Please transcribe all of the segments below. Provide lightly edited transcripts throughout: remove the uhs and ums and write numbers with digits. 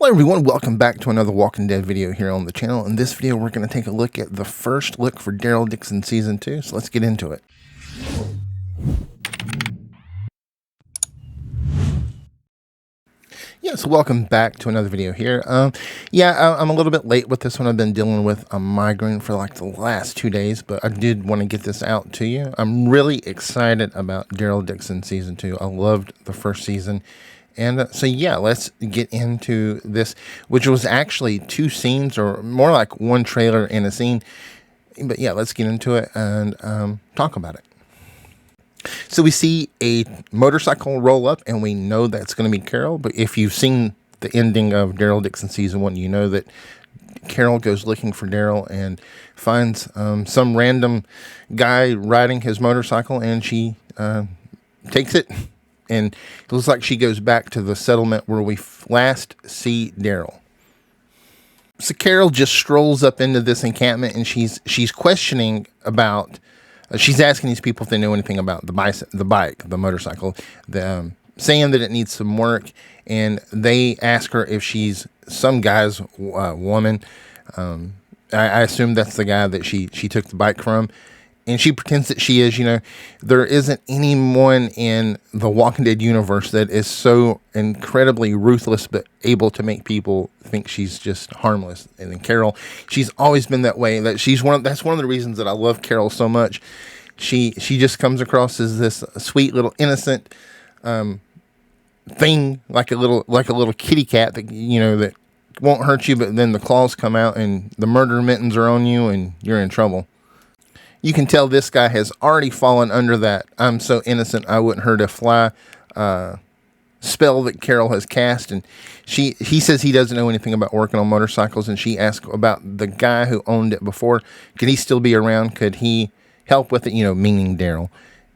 Hello everyone, welcome back to another Walking Dead video here on the channel. In this video we're going to take a look at the first look for Daryl Dixon Season 2, so let's get into it. So welcome back to another video here. I'm a little bit late with this one. I've been dealing with a migraine for like the last 2 days, but I did want to get this out to you. I'm really excited about Daryl Dixon Season 2. I loved the first season. And let's get into this, which was actually 2 scenes, or more like 1 trailer and a scene. But yeah, let's get into it and talk about it. So we see a motorcycle roll up, and we know that's going to be Carol. But if you've seen the ending of Daryl Dixon Season 1, you know that Carol goes looking for Daryl and finds some random guy riding his motorcycle, and she takes it. And it looks like she goes back to the settlement where we last see Daryl. So Carol just strolls up into this encampment, and she's questioning about. She's asking these people if they know anything about the motorcycle, saying that it needs some work, and they ask her if she's some guy's woman. I assume that's the guy that she took the bike from. And she pretends that she is. There isn't anyone in the Walking Dead universe that is so incredibly ruthless but able to make people think she's just harmless. And then Carol, she's always been that way. That's one of the reasons that I love Carol so much. She just comes across as this sweet little innocent thing, like a little kitty cat that that won't hurt you, but then the claws come out and the murder mittens are on you and you're in trouble. You can tell this guy has already fallen under that "I'm so innocent I wouldn't hurt a fly" spell that Carol has cast. And he says he doesn't know anything about working on motorcycles, and she asks about the guy who owned it before. Could he still be around? Could he help with it? Meaning Daryl.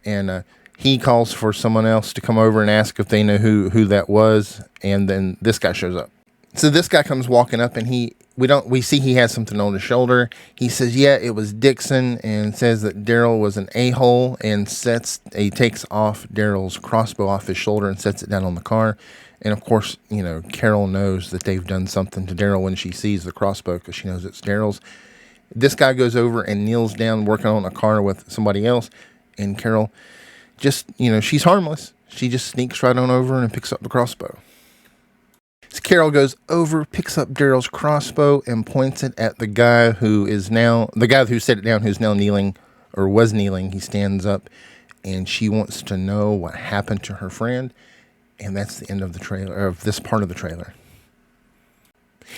And he calls for someone else to come over and ask if they know who that was. And then this guy shows up. So this guy comes walking up, and we see he has something on his shoulder. He says, yeah, it was Dixon, and says that Daryl was an a-hole, and he takes off Daryl's crossbow off his shoulder and sets it down on the car. And of course, Carol knows that they've done something to Daryl when she sees the crossbow, because she knows it's Daryl's. This guy goes over and kneels down working on a car with somebody else, and Carol just, she's harmless. She just sneaks right on over and picks up the crossbow. So Carol goes over, picks up Daryl's crossbow, and points it at the guy who set it down, who's now kneeling, or was kneeling. He stands up, and she wants to know what happened to her friend. And that's the end of the trailer, of this part of the trailer.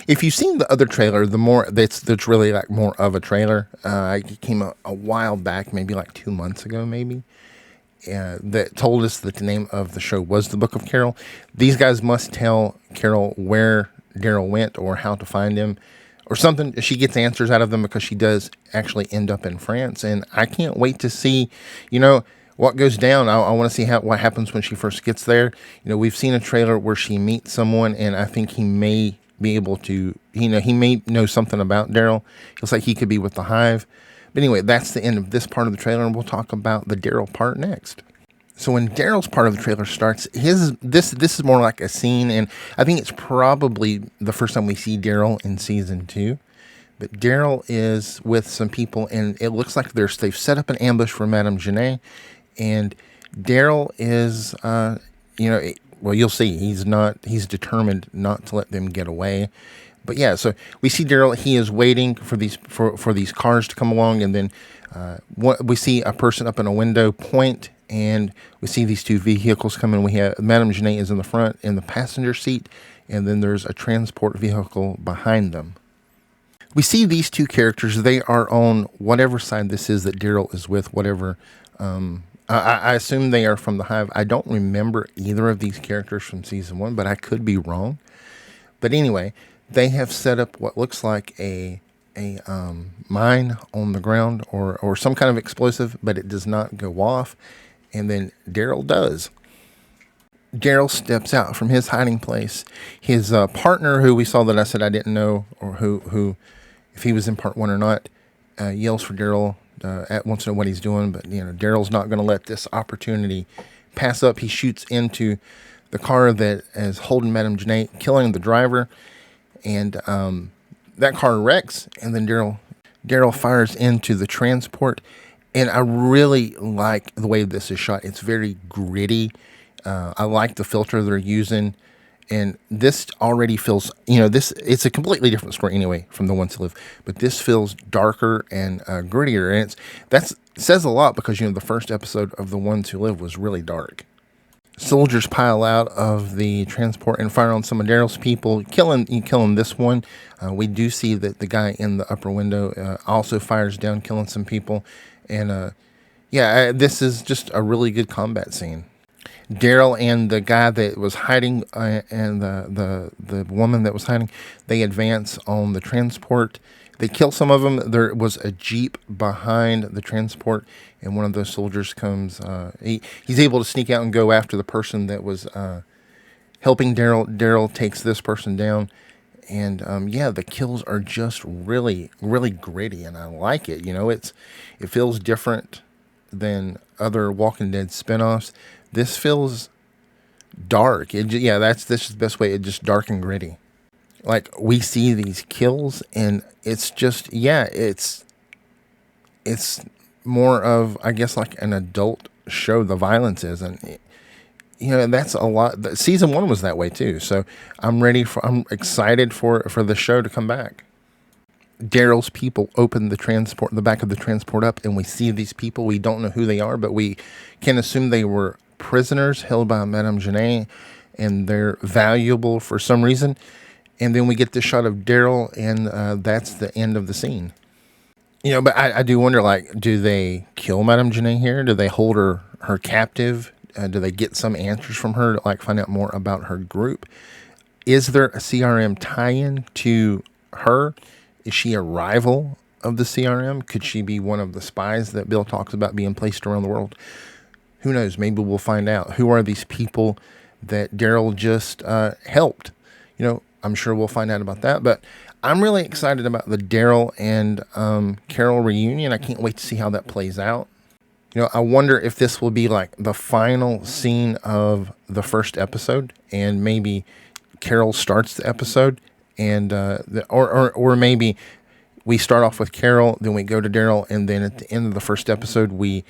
If you've seen the other trailer, that's really like more of a trailer. It came out a while back, maybe like 2 months ago, maybe. That told us that the name of the show was The Book of Carol. These guys must tell Carol where Daryl went or how to find him or something. She gets answers out of them, because she does actually end up in France. And I can't wait to see, what goes down. I want to see what happens when she first gets there. We've seen a trailer where she meets someone, and I think he may be able to, he may know something about Daryl. Looks like he could be with the Hive. But anyway, that's the end of this part of the trailer, and we'll talk about the Daryl part next. So when Daryl's part of the trailer starts, this is more like a scene, and I think it's probably the first time we see Daryl in Season 2. But Daryl is with some people, and it looks like they've set up an ambush for Madame Janae, and Daryl is, you'll see, he's determined not to let them get away. But yeah, so we see Daryl. He is waiting for these cars to come along, and then we see a person up in a window point, and we see these 2 vehicles coming. We have Madame Janae is in the front in the passenger seat, and then there's a transport vehicle behind them. We see these 2 characters. They are on whatever side this is that Daryl is with. Whatever. I assume they are from the Hive. I don't remember either of these characters from Season 1, but I could be wrong. But anyway, they have set up what looks like a mine on the ground, or some kind of explosive, but it does not go off. And then Daryl does. Daryl steps out from his hiding place. His partner, who we saw that I said I didn't know, or who if he was in part 1 or not, yells for Daryl, wants to know what he's doing. But Daryl's not going to let this opportunity pass up. He shoots into the car that is holding Madame Janae, killing the driver. and that car wrecks, and then Daryl fires into the transport. And I really like the way this is shot. It's very gritty. I like the filter they're using. And this already feels, it's a completely different story anyway from The One to Live. But this feels darker and grittier. And that says a lot because, the first episode of The One to Live was really dark. Soldiers pile out of the transport and fire on some of Daryl's people, killing this one. We do see that the guy in the upper window also fires down, killing some people. And this is just a really good combat scene. Daryl and the guy that was hiding and the woman that was hiding, they advance on the transport. They kill some of them. There was a Jeep behind the transport, and one of those soldiers comes. He's able to sneak out and go after the person that was helping Daryl. Daryl takes this person down, and the kills are just really, really gritty, and I like it. It feels different than other Walking Dead spinoffs. This feels dark. This is the best way. It's just dark and gritty. Like, we see these kills, and it's just, it's more of, I guess, like an adult show, the violence is. And, that's a lot. Season 1 was that way, too. So I'm excited for the show to come back. Daryl's people open the back of the transport up, and we see these people. We don't know who they are, but we can assume they were prisoners held by Madame Janae, and they're valuable for some reason. And then we get this shot of Daryl, and that's the end of the scene. But I do wonder, do they kill Madame Janae here? Do they hold her captive? Do they get some answers from her to find out more about her group? Is there a CRM tie-in to her? Is she a rival of the CRM? Could she be one of the spies that Bill talks about being placed around the world? Who knows? Maybe we'll find out. Who are these people that Daryl just helped? I'm sure we'll find out about that. But I'm really excited about the Daryl and Carol reunion. I can't wait to see how that plays out. I wonder if this will be the final scene of the first episode, and maybe Carol starts the episode, and or maybe we start off with Carol, then we go to Daryl, and then at the end of the first episode we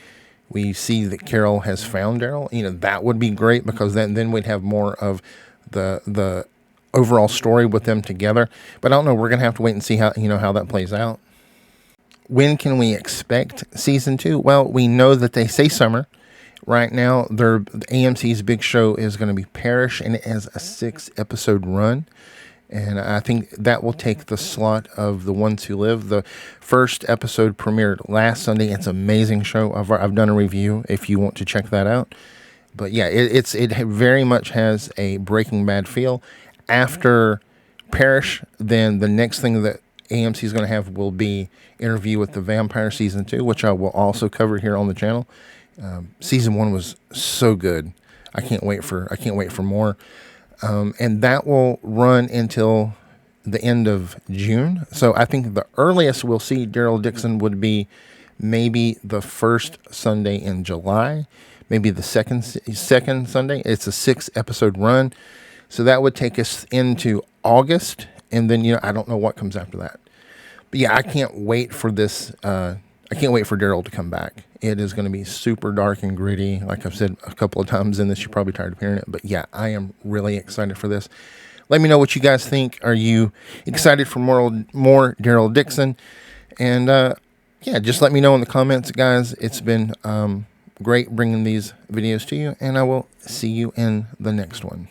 see that Carol has found Daryl. That would be great, because then we'd have more of the overall story with them together. But I don't know. We're going to have to wait and see how that plays out. When can we expect season 2? Well, we know that they say summer. Right now, AMC's big show is going to be Parish, and it has a 6-episode run. And I think that will take the slot of The Ones Who Live. The first episode premiered last Sunday. It's an amazing show. I've done a review if you want to check that out. But yeah, it very much has a Breaking Bad feel. After Parish, then the next thing that AMC is going to have will be Interview with the Vampire Season 2, which I will also cover here on the channel. Season 1 was so good. I can't wait for more. And that will run until the end of June. So I think the earliest we'll see Daryl Dixon would be maybe the first Sunday in July, maybe the second Sunday. It's a 6-episode run. So that would take us into August. And then, I don't know what comes after that. But yeah, I can't wait for this. I can't wait for Daryl to come back. It is going to be super dark and gritty. Like I've said a couple of times in this, you're probably tired of hearing it. But yeah, I am really excited for this. Let me know what you guys think. Are you excited for more Daryl Dixon? And just let me know in the comments, guys. It's been great bringing these videos to you, and I will see you in the next one.